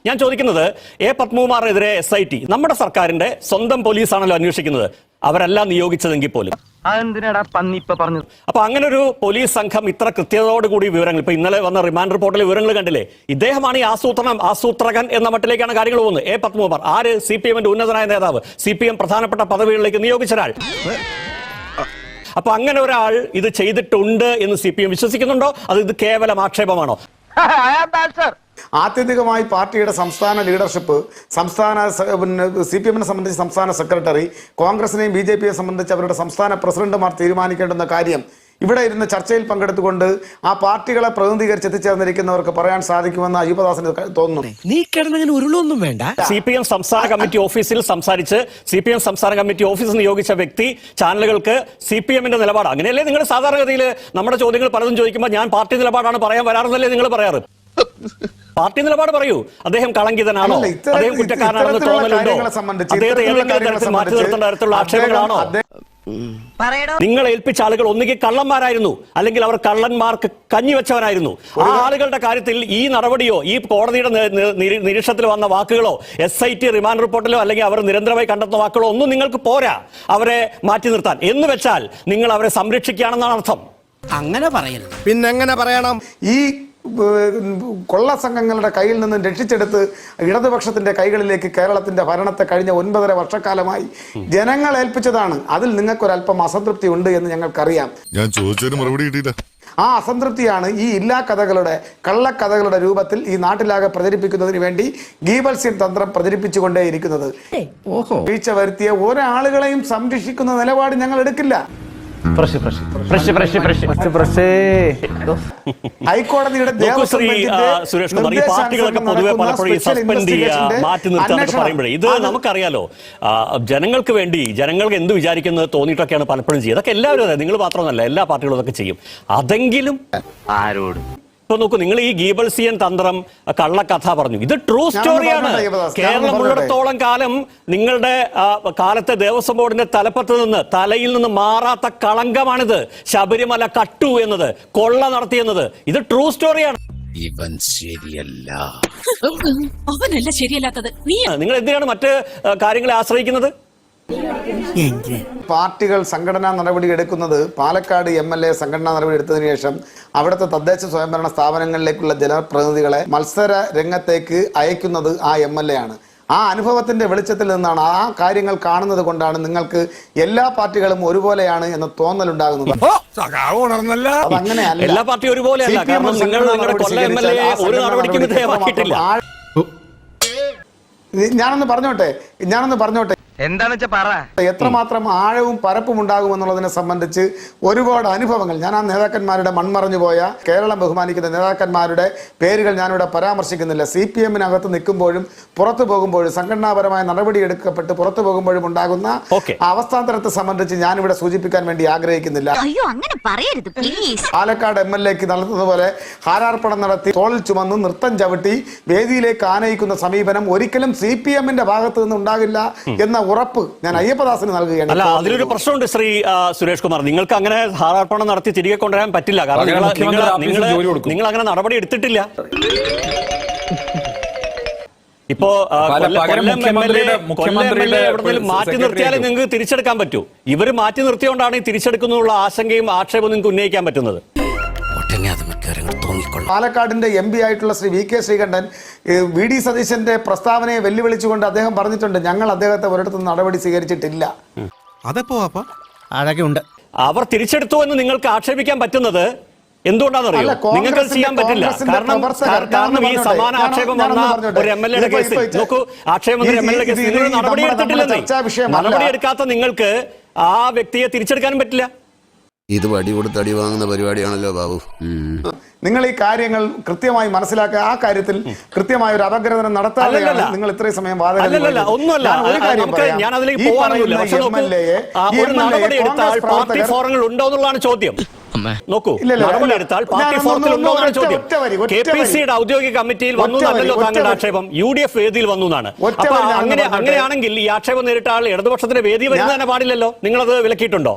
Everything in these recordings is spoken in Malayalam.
ഞാൻ ചോദിക്കുന്നത് എ പത്മകുമാറിനെതിരെ SIT നമ്മുടെ സർക്കാരിന്റെ സ്വന്തം പോലീസാണല്ലോ അന്വേഷിക്കുന്നത്. അവരെല്ലാം നിയോഗിച്ചതെങ്കിൽ പോലും അപ്പൊ അങ്ങനെ ഒരു പോലീസ് സംഘം ഇത്ര കൃത്യതയോടുകൂടി വിവരങ്ങൾ, ഇപ്പൊ ഇന്നലെ വന്ന റിമാൻഡ് റിപ്പോർട്ടിലെ വിവരങ്ങൾ കണ്ടില്ലേ? ഇദ്ദേഹമാണ് ഈ ആസൂത്രകൻ എന്ന മട്ടിലേക്കാണ് കാര്യങ്ങൾ പോകുന്നത്. എ പത്മകുമാർ ആര്? CPM-ന്റെ ഉന്നതനായ നേതാവ്, CPM പ്രധാനപ്പെട്ട പദവികളിലേക്ക് നിയോഗിച്ച ഒരാൾ. അപ്പൊ അങ്ങനെ ഒരാൾ ഇത് ചെയ്തിട്ടുണ്ട് എന്ന് CPM വിശ്വസിക്കുന്നുണ്ടോ? അത് ഇത് കേവലം ആക്ഷേപമാണോ? ആത്യന്തികമായി പാർട്ടിയുടെ സംസ്ഥാന ലീഡർഷിപ്പ്, സംസ്ഥാന CPM-നെ സംബന്ധിച്ച് സംസ്ഥാന സെക്രട്ടറി, കോൺഗ്രസിനെയും BJP-യെ സംബന്ധിച്ച് അവരുടെ സംസ്ഥാന പ്രസിഡന്റുമാർ തീരുമാനിക്കേണ്ടുന്ന കാര്യം ഇവിടെ ഇരുന്ന് ചർച്ചയിൽ പങ്കെടുത്തുകൊണ്ട് ആ പാർട്ടികളെ പ്രതിനിധീകരിച്ച് എത്തിച്ചേർന്നിരിക്കുന്നവർക്ക് പറയാൻ സാധിക്കുമെന്ന് അയ്യപ്പദാസിന് തോന്നുന്നു. നീ കിടന്നങ്ങനെ ഉരുളൊന്നും വേണ്ട. CPM സംസ്ഥാന കമ്മിറ്റി ഓഫീസിൽ സംസാരിച്ച് CPM സംസ്ഥാന കമ്മിറ്റി ഓഫീസിൽ നിയോഗിച്ച വ്യക്തി ചാനലുകൾക്ക് CPM-ന്റെ നിലപാട് അങ്ങനെയല്ലേ? നിങ്ങൾ സാധാരണഗതിയിൽ നമ്മുടെ ചോദ്യങ്ങൾ പലതും ചോദിക്കുമ്പോൾ ഞാൻ പാർട്ടി നിലപാടാണ് പറയാൻ വരാറെന്നല്ലേ നിങ്ങൾ പറയാറ്? പാർട്ടി നിലപാട് പറയൂ. അദ്ദേഹം കളങ്കിതനാണോ? അദ്ദേഹം കുറ്റക്കാരനാണെന്ന് തോന്നലുണ്ടോ? അദ്ദേഹത്തെ ഏതെങ്കിലും തരത്തിൽ മാറ്റി നിർത്തേണ്ട തരത്തിലുള്ള ആക്ഷേപങ്ങളാണോ? നിങ്ങൾ ഏൽപ്പിച്ച ആളുകൾ ഒന്നുകിൽ കള്ളന്മാരായിരുന്നു, അല്ലെങ്കിൽ അവർ കള്ളന്മാർക്ക് കഞ്ഞിവെച്ചവരായിരുന്നു. ആ ആളുകളുടെ കാര്യത്തിൽ ഈ നടപടിയോ ഈ കോടതിയുടെ നിരീക്ഷണത്തിൽ വന്ന വാക്കുകളോ SIT റിമാൻഡ് റിപ്പോർട്ടിലോ അല്ലെങ്കിൽ അവർ നിരന്തരമായി കണ്ടെത്തുന്ന വാക്കുകളോ ഒന്നും നിങ്ങൾക്ക് പോരാ അവരെ മാറ്റി നിർത്താൻ. എന്ന് വെച്ചാൽ നിങ്ങൾ അവരെ സംരക്ഷിക്കുകയാണെന്നാണ് അർത്ഥം. അങ്ങനെ പറയരുത്. പിന്നെങ്ങനെ പറയണം? ഈ കൊള്ള സംഘങ്ങളുടെ കയ്യിൽ നിന്നും രക്ഷിച്ചെടുത്ത് ഇടതുപക്ഷത്തിന്റെ കൈകളിലേക്ക് കേരളത്തിന്റെ ഭരണത്തെ കഴിഞ്ഞ 9.5 വർഷക്കാലമായി ജനങ്ങൾ ഏൽപ്പിച്ചതാണ്. അതിൽ നിങ്ങൾക്കൊരല്പം അസംതൃപ്തി ഉണ്ട് എന്ന് ഞങ്ങൾക്കറിയാം. ഞാൻ ചോദിച്ചതിന് മറുപടി കിട്ടിയില്ല. ആ അസംതൃപ്തിയാണ് ഈ ഇല്ലാ കഥകളുടെ കള്ളക്കഥകളുടെ രൂപത്തിൽ ഈ നാട്ടിലാകെ പ്രചരിപ്പിക്കുന്നതിന് വേണ്ടി ഗീബൽസ്യൻ തന്ത്രം പ്രചരിപ്പിച്ചുകൊണ്ടേയിരിക്കുന്നത്. വീഴ്ച വരുത്തിയ ഒരാളുകളെയും സംരക്ഷിക്കുന്ന നിലപാട് ഞങ്ങൾ എടുക്കില്ല. ഹൈക്കോടതിയുടെ സുരേഷ് കുമാർ, ഈ പാർട്ടികളൊക്കെ പൊതുവെ പലപ്പോഴും സസ്പെൻഡ് ചെയ്യുക, മാറ്റി നിർത്താനൊക്കെ പറയുമ്പോഴേ ഇത് നമുക്കറിയാലോ, ജനങ്ങൾക്ക് വേണ്ടി ജനങ്ങൾക്ക് എന്ത് വിചാരിക്കുന്നത് തോന്നിയിട്ടൊക്കെയാണ് പലപ്പോഴും ചെയ്യുക. അതൊക്കെ എല്ലാവരും അതെ, നിങ്ങൾ മാത്രമൊന്നല്ല, എല്ലാ പാർട്ടികളും അതൊക്കെ ചെയ്യും. അതെങ്കിലും ആരോട് ഇപ്പൊ നോക്കൂ, നിങ്ങൾ ഈ ഗീബൽസിയൻ തന്ത്രം കള്ളക്കഥ പറഞ്ഞു, ഇത് ട്രൂ സ്റ്റോറിയാണ്. കേരളം ഉള്ളിടത്തോളം കാലം നിങ്ങളുടെ കാലത്തെ ദേവസ്വം ബോർഡിന്റെ തലയിൽ നിന്ന് മാറാത്ത കളങ്കമാണിത്. ശബരിമല കട്ടു എന്നത്, കൊള്ള നടത്തിയെന്നത്, ഇത് ട്രൂ സ്റ്റോറിയാണ്. ഇവൻ ശരിയല്ല, അവനല്ല ശരിയല്ലാത്തത്. നിങ്ങൾ എന്തിനാണ് മറ്റ് കാര്യങ്ങളെ ആശ്രയിക്കുന്നത്? പാർട്ടികൾ സംഘടനാ നടപടി എടുക്കുന്നത് പാലക്കാട് MLA സംഘടനാ നടപടി എടുത്തതിനു ശേഷം അവിടുത്തെ തദ്ദേശ സ്വയംഭരണ സ്ഥാപനങ്ങളിലേക്കുള്ള ജനപ്രതിനിധികളെ മത്സര രംഗത്തേക്ക് അയക്കുന്നത് ആ MLA ആണ്. ആ അനുഭവത്തിന്റെ വെളിച്ചത്തിൽ നിന്നാണ്, ആ കാര്യങ്ങൾ കാണുന്നത് കൊണ്ടാണ് നിങ്ങൾക്ക് എല്ലാ പാർട്ടികളും ഒരുപോലെയാണ് എന്ന തോന്നലുണ്ടാകുന്നത്. അതങ്ങനെയല്ല. എല്ലാ പാർട്ടിയും ഒരുപോലെയല്ല. ഞാനൊന്ന് പറഞ്ഞോട്ടെ എന്താണെന്ന് പറ. എത്രമാത്രം ആഴവും പരപ്പും ഉണ്ടാകുമെന്നുള്ളതിനെ സംബന്ധിച്ച് ഒരുപാട് അനുഭവങ്ങൾ, ഞാൻ ആ നേതാക്കന്മാരുടെ മൺമറഞ്ഞു പോയ കേരളം ബഹുമാനിക്കുന്ന നേതാക്കന്മാരുടെ പേരുകൾ ഞാനിവിടെ പരാമർശിക്കുന്നില്ല. CPM-നകത്ത് നിൽക്കുമ്പോഴും പുറത്തു പോകുമ്പോഴും സംഘടനാപരമായ നടപടി എടുക്കപ്പെട്ട് പുറത്തു പോകുമ്പോഴും ഉണ്ടാകുന്ന അവസ്ഥാന്തരത്തെ സംബന്ധിച്ച് ഞാനിവിടെ സൂചിപ്പിക്കാൻ വേണ്ടി ആഗ്രഹിക്കുന്നില്ല. പാലക്കാട് MLA-ക്ക് നടത്തുന്നതുപോലെ ഹാരാർപ്പണം നടത്തി തോളിൽ ചുമന്ന് നൃത്തം ചവിട്ടി വേദിയിലേക്ക് ആനയിക്കുന്ന സമീപനം ഒരിക്കലും CPM-ന്റെ ഭാഗത്ത് നിന്ന് ഉണ്ടാകില്ല എന്ന ഉറപ്പ് ഞാൻ അയ്യപ്പദാസിന് നൽകുകയാണ്. അല്ല, അതിലൊരു പ്രശ്നമുണ്ട് ശ്രീ സുരേഷ് കുമാർ. നിങ്ങൾക്ക് അങ്ങനെ ഹാരാർപ്പണം നടത്തി തിരികെ കൊണ്ടുവരാൻ പറ്റില്ല. കാരണം നിങ്ങൾ അങ്ങനെ നടപടി എടുത്തിട്ടില്ല. ഇപ്പോ മാറ്റി നിർത്തിയാലേ നിങ്ങൾക്ക് തിരിച്ചെടുക്കാൻ പറ്റൂ. ഇവര് മാറ്റി നിർത്തിയോണ്ടാണ് ഈ തിരിച്ചെടുക്കുന്നുള്ള ആശങ്കയും ആക്ഷേപവും നിങ്ങൾക്ക് ഉന്നയിക്കാൻ പറ്റുന്നത്. പാലക്കാടിന്റെ MP ആയിട്ടുള്ള ശ്രീ VK ശ്രീകണ്ഠൻ VD സതീശന്റെ പ്രസ്താവനയെ വെല്ലുവിളിച്ചുകൊണ്ട് അദ്ദേഹം പറഞ്ഞിട്ടുണ്ട്, ഞങ്ങൾ അദ്ദേഹത്തെ ഒരിടത്തും നടപടി സ്വീകരിച്ചിട്ടില്ല. അവർ തിരിച്ചെടുത്തു എന്ന് നിങ്ങൾക്ക് ആക്ഷേപിക്കാൻ പറ്റുന്നത് എന്തുകൊണ്ടാണെന്നറിയോ? നിങ്ങൾക്ക് ചെയ്യാൻ പറ്റില്ല. കാരണം ഈ സമാന ആക്ഷേപം വന്ന ഒരു MLA-യുടെ കേസിൽ നോക്കൂ, ആക്ഷേപം MLA-യുടെ കേസിൽ നിങ്ങൾ നടപടി എടുത്തിട്ടില്ലെന്നേ. നടപടി എടുക്കാത്ത നിങ്ങൾക്ക് ആ വ്യക്തിയെ തിരിച്ചെടുക്കാനും പറ്റില്ല. ഇത് വടി കൊടുത്ത് അടി വാങ്ങുന്ന പരിപാടിയാണല്ലോ ബാബു. നിങ്ങൾ ഈ കാര്യങ്ങൾ കൃത്യമായി മനസ്സിലാക്കുക. ആ കാര്യത്തിൽ കൃത്യമായ ഒരു അപഗ്രഥനം നടത്താതെയാണ് നിങ്ങൾ ഇത്രയും സമയം ഉണ്ടോന്നുള്ളതാണ് ചോദ്യം. നോക്കൂ, KPCയുടെ ഔദ്യോഗിക കമ്മിറ്റിയിൽ വന്നു എന്നല്ലോ താങ്കളുടെ ആക്ഷേപം. UDF വേദിയിൽ വന്നു എന്നാണ്. അപ്പൊ അങ്ങനെയാണെങ്കിൽ ഈ ആക്ഷേപം നേരിട്ട ആൾ ഇടതുപക്ഷത്തിന്റെ വേദി വരുന്ന തന്നെ പാടില്ലല്ലോ. നിങ്ങളത് വിലക്കിയിട്ടുണ്ടോ?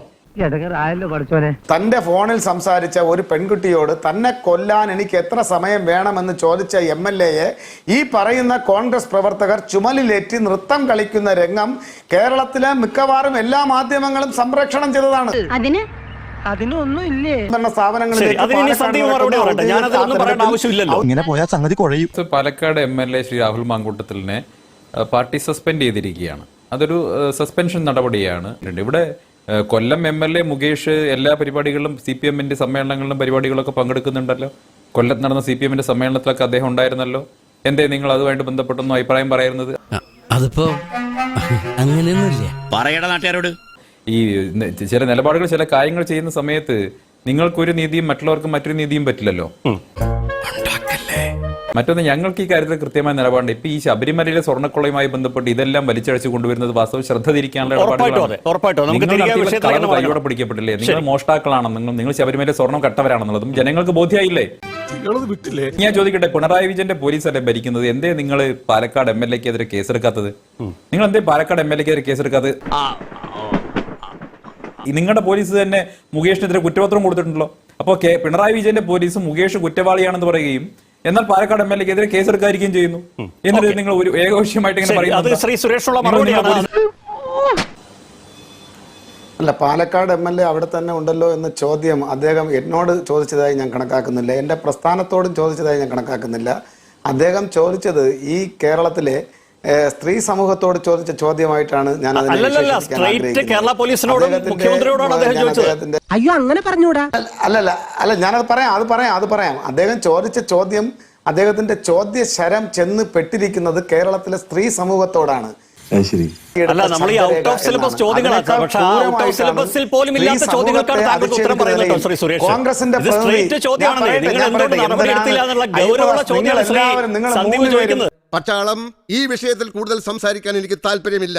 തന്റെ ഫോണിൽ സംസാരിച്ച ഒരു പെൺകുട്ടിയോട് തന്നെ കൊല്ലാൻ എനിക്ക് എത്ര സമയം വേണമെന്ന് ചോദിച്ച MLA-യെ ഈ പറയുന്ന കോൺഗ്രസ് പ്രവർത്തകർ ചുമലിലേറ്റി നൃത്തം കളിക്കുന്ന രംഗം കേരളത്തിലെ മിക്കവാറും എല്ലാ മാധ്യമങ്ങളും സംപ്രേഷണം ചെയ്തതാണ്. അതിനൊന്നും ഇല്ലേ? ഇങ്ങനെ പോയാൽ സംഗതി കുഴയും. പാലക്കാട് MLA ശ്രീ രാഹുൽ മാങ്കൂട്ടത്തിലിനെ പാർട്ടി സസ്പെൻഡ് ചെയ്തിരിക്കുകയാണ്. അതൊരു സസ്പെൻഷൻ നടപടിയാണ്. ഇവിടെ കൊല്ലം MLA മുകേഷ് എല്ലാ പരിപാടികളിലും CPM-ന്റെ സമ്മേളനങ്ങളിലും പരിപാടികളൊക്കെ പങ്കെടുക്കുന്നുണ്ടല്ലോ. കൊല്ലത്ത് നടന്ന CPM-ന്റെ സമ്മേളനത്തിലൊക്കെ അദ്ദേഹം ഉണ്ടായിരുന്നല്ലോ. എന്തേ നിങ്ങൾ അതുമായിട്ട് ബന്ധപ്പെട്ടൊന്നും അഭിപ്രായം പറയുന്നത്? അതിപ്പോ അങ്ങനെയൊന്നുമില്ല. പറയട നാട്ടുകാരോട്. ഈ ചില നിലപാടുകൾ ചില കാര്യങ്ങൾ ചെയ്യുന്ന സമയത്ത് നിങ്ങൾക്കൊരു നീതിയും മറ്റുള്ളവർക്ക് മറ്റൊരു നീതിയും പറ്റില്ലല്ലോ. മറ്റൊന്ന്, ഞങ്ങൾക്ക് ഈ കാര്യത്തിൽ കൃത്യമായ നിലപാടുണ്ട്. ഇപ്പൊ ഈ ശബരിമലയിലെ സ്വർണ്ണക്കൊള്ളയുമായി ബന്ധപ്പെട്ട് ഇതെല്ലാം വലിച്ചഴച്ചു കൊണ്ടുവരുന്നത് വാസ്തവം ശ്രദ്ധ തിരിക്കാനുള്ള കൈയോടെ പിടിക്കപ്പെട്ടില്ലേ? നിങ്ങൾ മോഷ്ടാക്കളാണെന്നും നിങ്ങൾ ശബരിമല സ്വർണ്ണം കട്ടവരാണെന്നുള്ളതും ജനങ്ങൾക്ക് ബോധ്യമായില്ലേ? ഞാൻ ചോദിക്കട്ടെ, പിണറായി വിജയന്റെ പോലീസല്ലേ ഭരിക്കുന്നത്? എന്തേ നിങ്ങൾ പാലക്കാട് MLA-ക്കെതിരെ കേസെടുക്കാത്തത്? നിങ്ങൾ എന്തേ പാലക്കാട് MLA-ക്കെതിരെ കേസെടുക്കാത്തത്? നിങ്ങളുടെ പോലീസ് തന്നെ മുകേഷിനെതിരെ കുറ്റപത്രം കൊടുത്തിട്ടുണ്ടല്ലോ. അപ്പോൾ പിണറായി വിജയന്റെ പോലീസ് മുകേഷ് കുറ്റവാളിയാണെന്ന് പറയുകയും എന്നാൽ പാലക്കാട് MLA-ക്കെതിരെ കേസെടുക്കാതിരിക്കുകയും ചെയ്യുന്നു. എന്നിട്ട് നിങ്ങൾ ഒരു ഏകപക്ഷീയമായിട്ട് ഇങ്ങനെ പറയുന്നത്? അല്ല, പാലക്കാട് MLA അവിടെ തന്നെ ഉണ്ടല്ലോ എന്ന ചോദ്യം അദ്ദേഹം എന്നോട് ചോദിച്ചതായി ഞാൻ കണക്കാക്കുന്നില്ല. എൻ്റെ പ്രസ്ഥാനത്തോടും ചോദിച്ചതായി ഞാൻ കണക്കാക്കുന്നില്ല. അദ്ദേഹം ചോദിച്ചത് ഈ കേരളത്തിലെ സ്ത്രീ സമൂഹത്തോട് ചോദിച്ച ചോദ്യമായിട്ടാണ് ഞാൻ കേരള പോലീസിനോടും മുഖ്യമന്ത്രിയോടാണ് അദ്ദേഹം ചോദിച്ചത്. അയ്യോ, അങ്ങനെ പറഞ്ഞൂടാ. അല്ല ഞാനത് പറയാം. അദ്ദേഹം ചോദിച്ച ചോദ്യം, അദ്ദേഹത്തിന്റെ ചോദ്യശരം ചെന്ന് പെട്ടിരിക്കുന്നത് കേരളത്തിലെ സ്ത്രീ സമൂഹത്തോടാണ്. അല്ല, നമ്മൾ ഈ ഔട്ട് ഓഫ് സിലബസ് ചോദ്യങ്ങളാണ്. പക്ഷേ ഔട്ട് ഓഫ് സിലബസിൽ പോലും ഇല്ലാത്ത ചോദ്യങ്ങൾക്കാണ് താങ്കൾ ഉത്തരം പറയുന്നത് ശ്രീ സുരേഷ്. സ്ട്രേറ്റ് ചോദ്യമാണ്. നിങ്ങൾ എന്തുകൊണ്ട് നടപടി എടുത്തില്ല എന്നുള്ള ഗൗരവമുള്ള ചോദ്യമാണ് ശ്രീ സന്ദീപ് ചോദിക്കുന്നത്. പട്ടാളം, ഈ വിഷയത്തിൽ കൂടുതൽ സംസാരിക്കാൻ എനിക്ക് താല്പര്യമില്ല.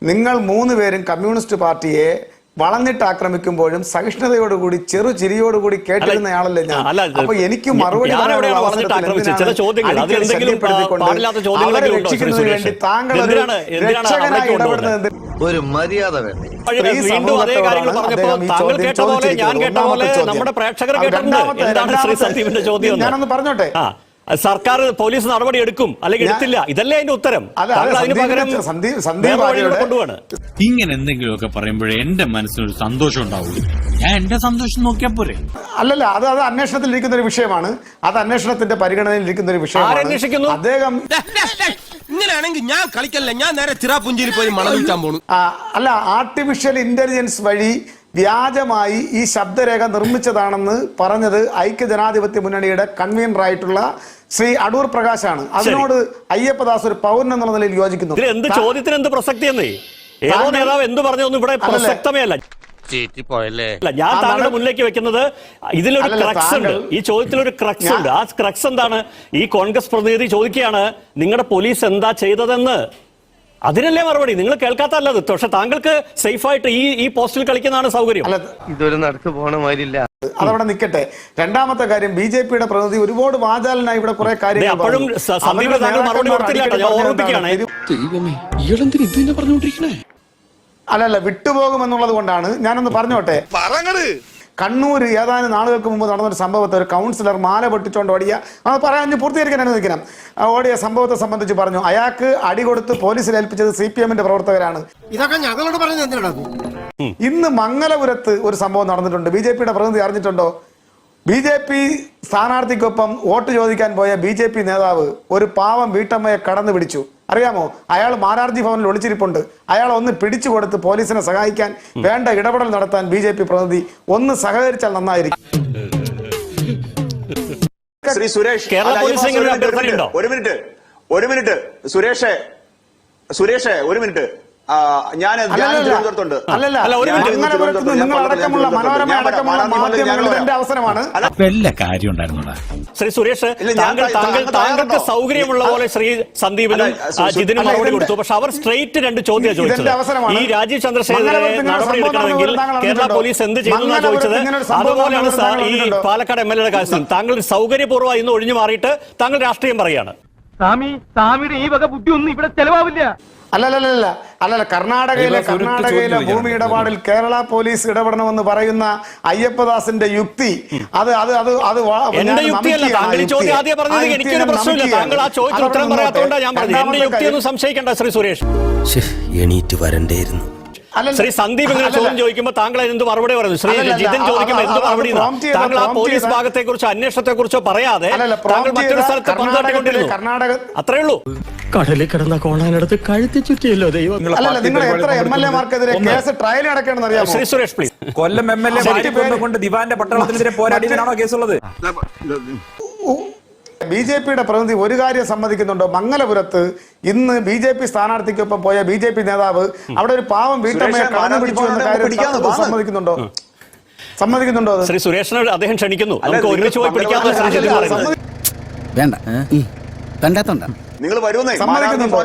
നിങ്ങൾ 3 പേരും കമ്മ്യൂണിസ്റ്റ് പാർട്ടിയെ വളഞ്ഞിട്ട് ആക്രമിക്കുമ്പോഴും സഹിഷ്ണുതയോടുകൂടി ചെറുചിരിയോടുകൂടി കേട്ടിരുന്നയാളല്ലേ ഞാൻ. അപ്പൊ എനിക്ക് മറുപടി ഒരു മര്യാദ വേണം. വീണ്ടും അതേ കാര്യങ്ങൾ പറഞ്ഞപ്പോൾ താങ്കൾ കേട്ട പോലെ ഞാൻ കേട്ട പോലെ നമ്മുടെ പ്രേക്ഷകർ കേട്ടിട്ടുണ്ട്. എന്താണ് ശ്രീ സന്ദീപിന്റെ ചോദ്യം? ഞാനൊന്ന് പറഞ്ഞോട്ടെ. സർക്കാർ പോലീസ് നടപടി എടുക്കും അല്ലെങ്കിൽ എടുത്തില്ല, ഇതല്ലേ അതിന്റെ ഉത്തരം? അതിന് പകരം കൊണ്ടുപോവാണ്. ഇങ്ങനെ എന്തെങ്കിലുമൊക്കെ പറയുമ്പോഴേ എന്റെ മനസ്സിനൊരു സന്തോഷം ഉണ്ടാവുള്ളൂ. ഞാൻ എന്റെ സന്തോഷം നോക്കിയാ പോരെ. അല്ലല്ല, അത് അന്വേഷണത്തിൽ ഇരിക്കുന്ന ഒരു വിഷയമാണ്. അത് അന്വേഷണത്തിന്റെ പരിഗണനയിൽ ഇരിക്കുന്ന ഒരു വിഷയമാണ്. അദ്ദേഹം ഇങ്ങനെയാണെങ്കിൽ ഞാൻ കളിക്കല്ല, ഞാൻ നേരെ ചിറാപുഞ്ചിയിൽ പോയി മണം വിൽക്കാൻ പോണു. അല്ല, ആർട്ടിഫിഷ്യൽ ഇന്റലിജൻസ് വഴി വ്യാജമായി ഈ ശബ്ദരേഖ നിർമ്മിച്ചതാണെന്ന് പറഞ്ഞത് ഐക്യജനാധിപത്യ മുന്നണിയുടെ കൺവീനറായിട്ടുള്ള ശ്രീ അടൂർ പ്രകാശാണ്. അതിനോട് അയ്യപ്പദാസ് ഒരു പൗരൻ എന്നുള്ള നിലയിൽ യോജിക്കുന്നു. എന്ത് ചോദ്യത്തിന് എന്ത് പ്രസക്തി എന്നേ ഏതോ നേതാവ് എന്ത് പറഞ്ഞൊന്നും ഇവിടെ പ്രസക്തമേ അല്ല. ഞാൻ താങ്കളുടെ മുന്നിലേക്ക് വെക്കുന്നത് ഇതിലൊരു ക്രക്സ് ഉണ്ട്. ഈ ചോദ്യത്തിലൊരു ക്രക്സ് ഉണ്ട്. ആ ക്രക്സ് എന്താണ്? ഈ കോൺഗ്രസ് പ്രതിനിധി ചോദിക്കുകയാണ് നിങ്ങളുടെ പോലീസ് എന്താ ചെയ്തതെന്ന്. അതിനല്ലേ മറുപടി? നിങ്ങൾ കേൾക്കാത്തല്ലത്. പക്ഷെ താങ്കൾക്ക് സേഫായിട്ട് ഈ പോസ്റ്റിൽ കളിക്കുന്നതാണ് സൗകര്യം. ഇതൊരു നടക്ക് പോണ മാതിരില്ല. അതവിടെ നിൽക്കട്ടെ. രണ്ടാമത്തെ കാര്യം, BJP-യുടെ പ്രതിനിധി ഒരുപാട് വാചാലനായി ഇവിടെ കുറെ കാര്യങ്ങൾ അപ്പോഴും സന്ദീപ് താങ്കൾ മറുപടി കൊടുത്തില്ല. ഞാൻ ഓർമ്മിപ്പിക്കുകയാണ്. അല്ലല്ല, വിട്ടുപോകുമെന്നുള്ളത് കൊണ്ടാണ്. ഞാനൊന്ന് പറഞ്ഞോട്ടെ. കണ്ണൂർ ഏതാനും നാളുകൾക്ക് മുമ്പ് നടന്നൊരു സംഭവത്തെ ഒരു കൗൺസിലർ മാല പൊട്ടിച്ചോണ്ട് ഓടിയ, അത് പറയാൻ പൂർത്തീകരിക്കാൻ അനുവദിക്കണം, ഓടിയ സംഭവത്തെ സംബന്ധിച്ച് പറഞ്ഞു അയാൾക്ക് അടി കൊടുത്ത് പോലീസിൽ ഏൽപ്പിച്ചത് CPM-ന്റെ പ്രവർത്തകരാണ്. ഇതൊക്കെ ഞങ്ങളോട് പറഞ്ഞു എന്തിനാണ്? ഇന്ന് മംഗലപുരത്ത് ഒരു സംഭവം നടന്നിട്ടുണ്ട്. BJP-യുടെ പ്രതിനിധി അറിഞ്ഞിട്ടുണ്ടോ? BJP സ്ഥാനാർത്ഥിക്കൊപ്പം വോട്ട് ചോദിക്കാൻ പോയ BJP നേതാവ് ഒരു പാവം വീട്ടമ്മയെ കടന്നു പിടിച്ചു. അറിയാമോ? അയാൾ മാരാർജി ഭവനിൽ ഒളിച്ചിരിപ്പുണ്ട്. അയാൾ ഒന്ന് പിടിച്ചു കൊടുത്ത് പോലീസിനെ സഹായിക്കാൻ വേണ്ട ഇടപെടൽ നടത്താൻ BJP പ്രതിനിധി ഒന്ന് സഹകരിച്ചാൽ നന്നായിരിക്കും. ശ്രീ സുരേഷ്, ഒരു മിനിറ്റ് സുരേഷ്, ഒരു മിനിറ്റ്. ഞാൻ തിരുവനന്തപുരത്തുണ്ട്. ശ്രീ സുരേഷ്, താങ്കൾക്ക് സൗകര്യമുള്ള പോലെ ശ്രീ സന്ദീപിനും ജിതിനും മറുപടി കൊടുത്തു. പക്ഷെ അവർ സ്ട്രെയിറ്റ് 2 ചോദ്യം ചോദിച്ചത്. ഈ രാജീവ് ചന്ദ്രശേഖരനെ നടപടി എടുക്കണമെങ്കിൽ കേരള പോലീസ് എന്ത് ചെയ്യുന്ന ചോദിച്ചത്. അതുപോലെയാണ് ഈ പാലക്കാട് MLA-യുടെ കാര്യത്തിൽ താങ്കൾ സൗകര്യപൂർവ്വം ഇന്ന് ഒഴിഞ്ഞു മാറിയിട്ട് താങ്കൾ രാഷ്ട്രീയം പറയാണ്. സ്വാമിയുടെ ഈ വക ബുദ്ധി ഒന്നും ഇവിടെ ചെലവാവില്ല. അല്ലല്ല കർണാടകയിലെ ഭൂമി ഇടപാടിൽ കേരള പോലീസ് ഇടപെടണമെന്ന് പറയുന്ന അയ്യപ്പദാസിന്റെ യുക്തി അത് അത് അത് അത് എന്റെ യുക്തിയല്ല. താങ്കൾ ഈ ചോദ്യം ആദ്യം പറഞ്ഞത് എനിക്കൊരു പ്രശ്നമില്ല. താങ്കൾ ആ ചോദ്യത്തിന് ഉത്തരം പറയാത്തതുകൊണ്ടാണ് ഞാൻ പറഞ്ഞത്. എന്റെ യുക്തിയൊന്നും സംശയിക്കേണ്ട ശ്രീ സുരേഷ്. എണീറ്റ് വരണ്ടേയിരുന്നു. ശ്രീ സന്ദീപ് ഇങ്ങനെ ചോദ്യം ചോദിക്കുമ്പോൾ താങ്കൾ എന്ത് മറുപടി പറയുന്നു? ശ്രീ ജിതിൻ ചോദിക്കുമ്പോൾ എന്ത് മറുപടി? താങ്കൾ ആ പോലീസ് ഭാഗത്തെ കുറിച്ചോ അന്വേഷണത്തെ കുറിച്ചോ പറയാതെ താങ്കൾ മറ്റൊരു സ്ഥലത്ത് പന്താട്ടിക്കൊണ്ടിരുന്നു. അത്രേ ഉള്ളൂ. കടലിൽ കിടന്ന കോണാനടുത്ത് കഴുത്തി ചുറ്റിയല്ലോ ദൈവം. നിങ്ങൾ എത്ര MLA-മാർക്കെതിരെ കേസ് ട്രയൽ അടക്കണമെന്ന് അറിയാമോ? Shri Suresh please. Kollam MLA കൊണ്ട് ദിവാന്റെ പട്ടാളത്തിനെതിരെ പോരാടിയതിനാണോ കേസുള്ളത്? BJP-യുടെ പ്രതിനിധി ഒരു കാര്യം സമ്മതിക്കുന്നുണ്ടോ? മംഗലപുരത്ത് ഇന്ന് BJP സ്ഥാനാർത്ഥിക്കൊപ്പം പോയ BJP നേതാവ് അവിടെ ഒരു പാവം വീട്ടമ്മയെ കടന്നു പിടിച്ചു എന്ന കാര്യം സമ്മതിക്കുന്നുണ്ടോ? ശ്രീ സുരേഷിനോട് അദ്ദേഹം ക്ഷണിക്കുന്നു. നമുക്ക് ഒരുമിച്ച് പോയി പിടിക്കാമെന്ന് ശ്രീ ജിതിൻ പറയുന്നത്. വേണ്ട കണ്ടാത്തോണ്ട നിങ്ങൾ വരുന്നേ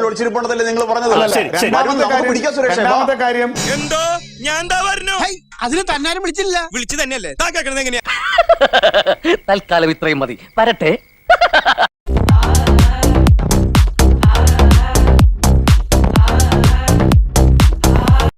ഒളിച്ചിരിപ്പുണ്ടല്ലേ നിങ്ങൾ പറഞ്ഞത്? രണ്ടാമത്തെ കാര്യം എന്തോ ഞാൻ എന്താ പറഞ്ഞു? അതിന് തന്നാരും വിളിച്ചില്ല. വിളിച്ചു തന്നെയല്ലേ താ കേൾക്കണത് എങ്ങനെയാ? തൽക്കാലം ഇത്രയും മതി. വരട്ടെ.